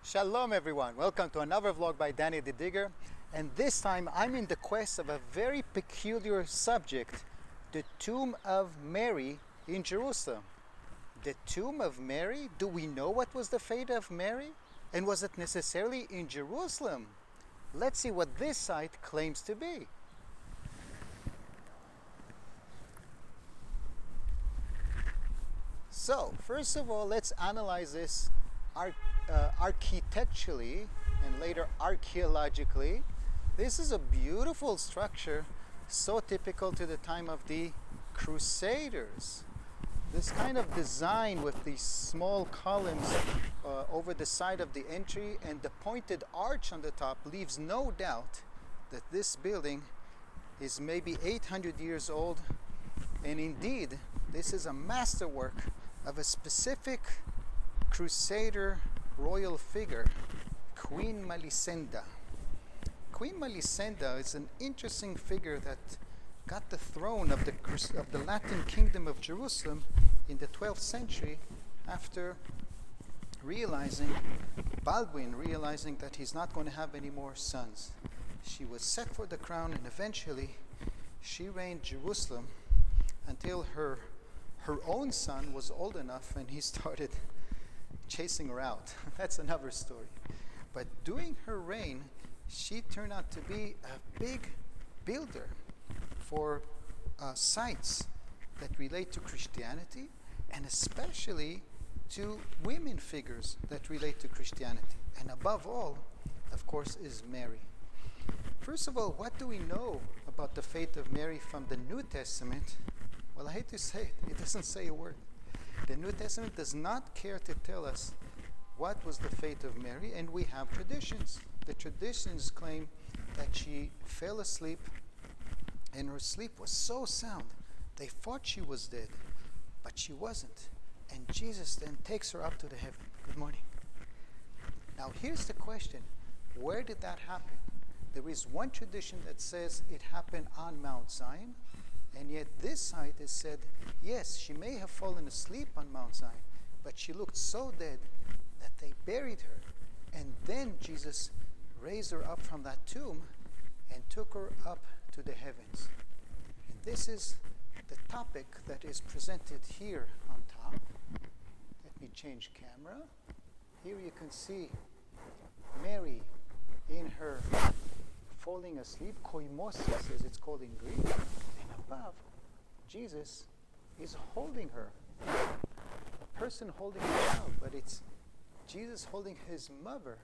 Shalom everyone, welcome to another vlog by Danny the Digger, and this time I'm in the quest of a very peculiar subject, the tomb of Mary in Jerusalem. The tomb of Mary? Do we know what was the fate of Mary? And was it necessarily in Jerusalem? Let's see what this site claims to be. So, first of all, let's analyze this architecturally and later archaeologically. This is a beautiful structure, so typical to the time of the Crusaders. This kind of design with these small columns over the side of the entry and the pointed arch on the top leaves no doubt that this building is maybe 800 years old, and indeed this is a masterwork of a specific Crusader royal figure, Queen Melisenda. Queen Melisenda is an interesting figure that got the throne of the Latin kingdom of Jerusalem in the 12th century after Baldwin realizing that he's not going to have any more sons. She was set for the crown, and eventually she reigned Jerusalem until her own son was old enough and he started chasing her out. That's another story. But during her reign, she turned out to be a big builder for sites that relate to Christianity, and especially to women figures that relate to Christianity. And above all, of course, is Mary. First of all, what do we know about the fate of Mary from the New Testament? Well, I hate to say it, it doesn't say a word. The New Testament does not care to tell us what was the fate of Mary, and we have traditions. The traditions claim that she fell asleep, and her sleep was so sound, they thought she was dead, but she wasn't. And Jesus then takes her up to the heaven. Good morning. Now here's the question. Where did that happen? There is one tradition that says it happened on Mount Zion, and yet this site is said, yes, she may have fallen asleep on Mount Zion, but she looked so dead that they buried her, and then Jesus raised her up from that tomb and took her up to the heavens. And this is the topic that is presented here on top. Let me change camera. Here you can see Mary in her falling asleep, koimosis as it's called in Greek, and above, Jesus is holding her. A person holding a child, but it's Jesus holding his mother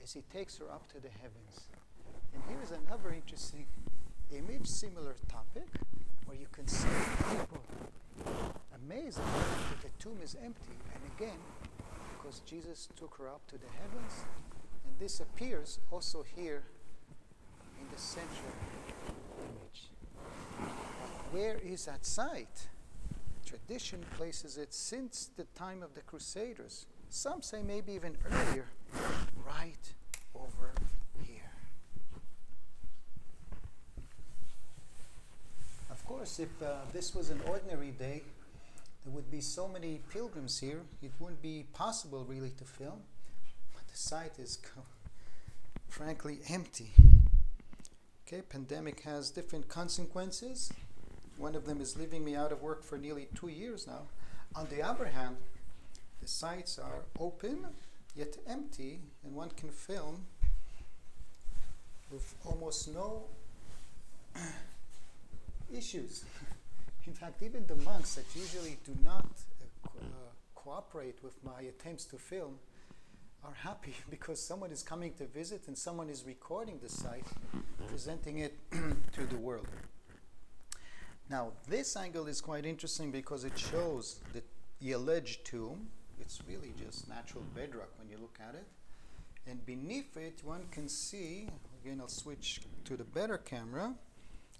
as he takes her up to the heavens. And here's another interesting image, similar topic, where you can see people amazed that the tomb is empty. And again, because Jesus took her up to the heavens, and this appears also here in the central image. But where is that site? Tradition places it since the time of the Crusaders. Some say maybe even earlier, right over here. Of course, if this was an ordinary day, there would be so many pilgrims here, it wouldn't be possible really to film. But the site is frankly empty. Okay, pandemic has different consequences. One of them is leaving me out of work for nearly 2 years now. On the other hand, the sites are open, yet empty, and one can film with almost no issues. In fact, even the monks that usually do not cooperate with my attempts to film are happy because someone is coming to visit and someone is recording the site, presenting it to the world. Now, this angle is quite interesting because it shows the alleged tomb. It's really just natural bedrock when you look at it. And beneath it, one can see, again, I'll switch to the better camera,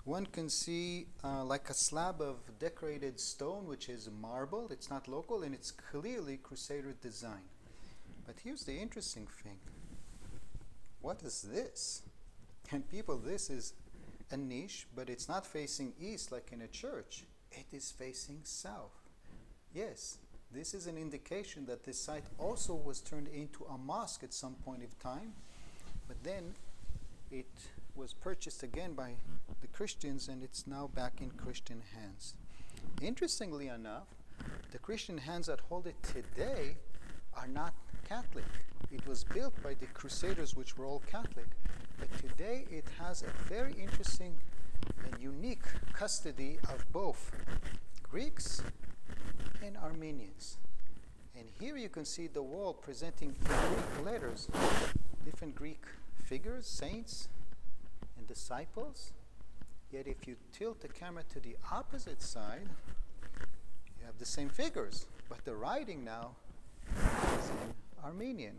one can see like a slab of decorated stone, which is marble. It's not local, and it's clearly Crusader design. But here's the interesting thing. What is this? And people, this is a niche, but it's not facing east like in a church. It is facing south. Yes, This is an indication that this site also was turned into a mosque at some point of time, but then it was purchased again by the Christians, and it's now back in Christian hands. Interestingly enough, the Christian hands that hold it today are not Catholic. It was built by the Crusaders, which were all Catholic, but today it has a very interesting and unique custody of both Greeks and Armenians. And here you can see the wall presenting in Greek letters different Greek figures, saints, and disciples. Yet if you tilt the camera to the opposite side, you have the same figures, but the writing now is in Armenian.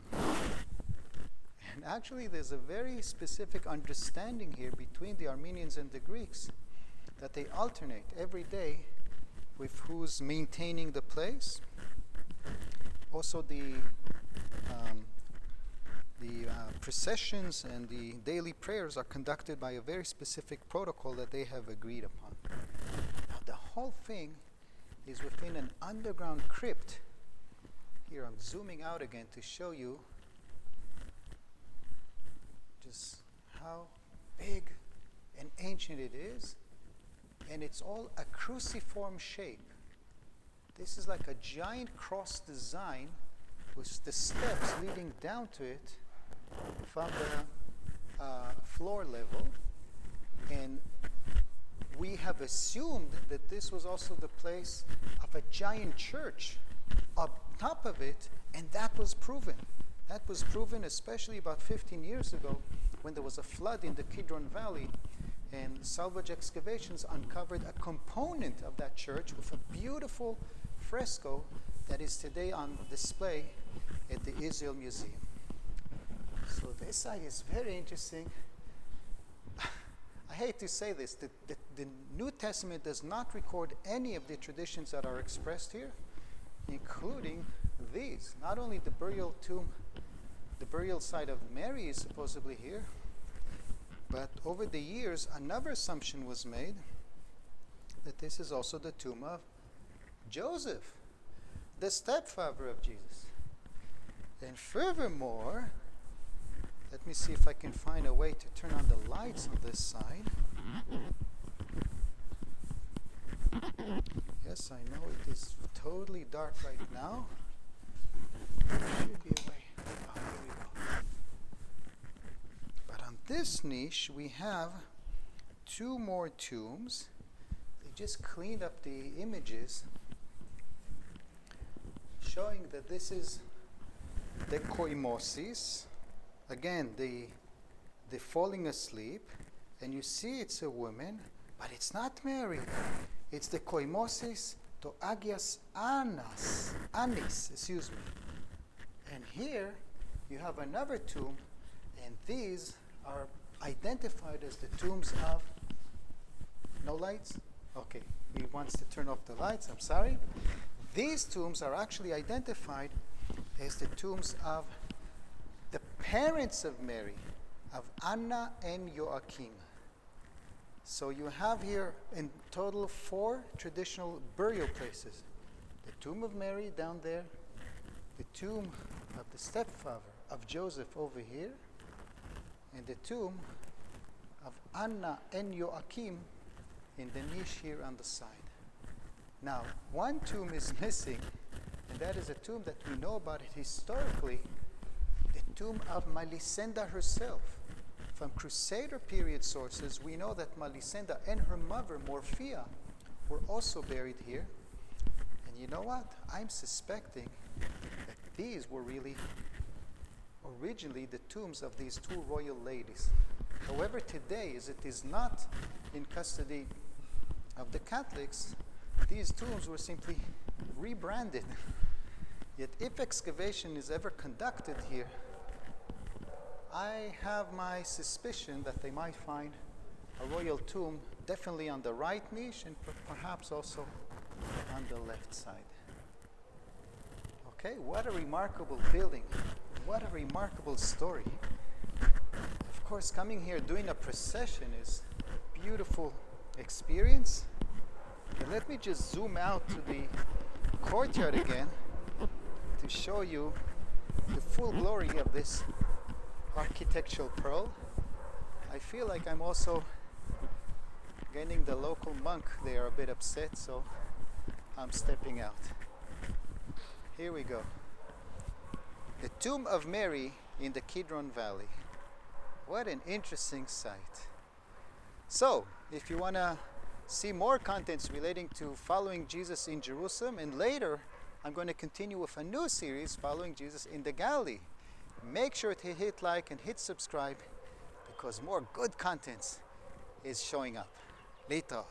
And actually there's a very specific understanding here between the Armenians and the Greeks, that they alternate every day with who's maintaining the place. Also the processions and the daily prayers are conducted by a very specific protocol that they have agreed upon. Now the whole thing is within an underground crypt. Here I'm zooming out again to show you just how big and ancient it is, and it's all a cruciform shape. This is like a giant cross design with the steps leading down to it from the floor level, and we have assumed that this was also the place of a giant church up top of it, and that was proven. That was proven especially about 15 years ago when there was a flood in the Kidron Valley, and salvage excavations uncovered a component of that church with a beautiful fresco that is today on display at the Israel Museum. So this site is very interesting. I hate to say this, the New Testament does not record any of the traditions that are expressed here, including these. Not only the burial tomb, the burial site of Mary is supposedly here, but over the years another assumption was made that this is also the tomb of Joseph, the stepfather of Jesus. And furthermore, let me see if I can find a way to turn on the lights on this side. Yes, I know it is totally dark right now. There should be a way. Oh, here we go. But on this niche, we have two more tombs. They just cleaned up the images, showing that this is the koimosis. Again, the falling asleep, and you see it's a woman, but it's not Mary. It's the koimosis to agias anis, excuse me. And here you have another tomb, and these are identified as the tombs of, no lights? Okay, he wants to turn off the lights, I'm sorry. These tombs are actually identified as the tombs of the parents of Mary, of Anna and Joachim. So you have here in total 4 traditional burial places. The tomb of Mary down there, the tomb of the stepfather of Joseph over here, and the tomb of Anna and Joachim in the niche here on the side. Now, one tomb is missing, and that is a tomb that we know about it historically, the tomb of Melisenda herself. From Crusader period sources, we know that Melisenda and her mother, Morphia, were also buried here. And you know what? I'm suspecting that these were really originally the tombs of these 2 royal ladies. However, today, as it is not in custody of the Catholics, these tombs were simply rebranded. Yet if excavation is ever conducted here, I have my suspicion that they might find a royal tomb definitely on the right niche and perhaps also on the left side. Okay, what a remarkable building. What a remarkable story. Of course, coming here doing a procession is a beautiful experience. And let me just zoom out to the courtyard again to show you the full glory of this architectural pearl. I feel like I'm also getting the local monk. They are a bit upset, so I'm stepping out. Here we go. The Tomb of Mary in the Kidron Valley. What an interesting sight. So, if you want to see more contents relating to following Jesus in Jerusalem, and later I'm going to continue with a new series following Jesus in the Galilee, make sure to hit like and hit subscribe because more good contents is showing up. Later.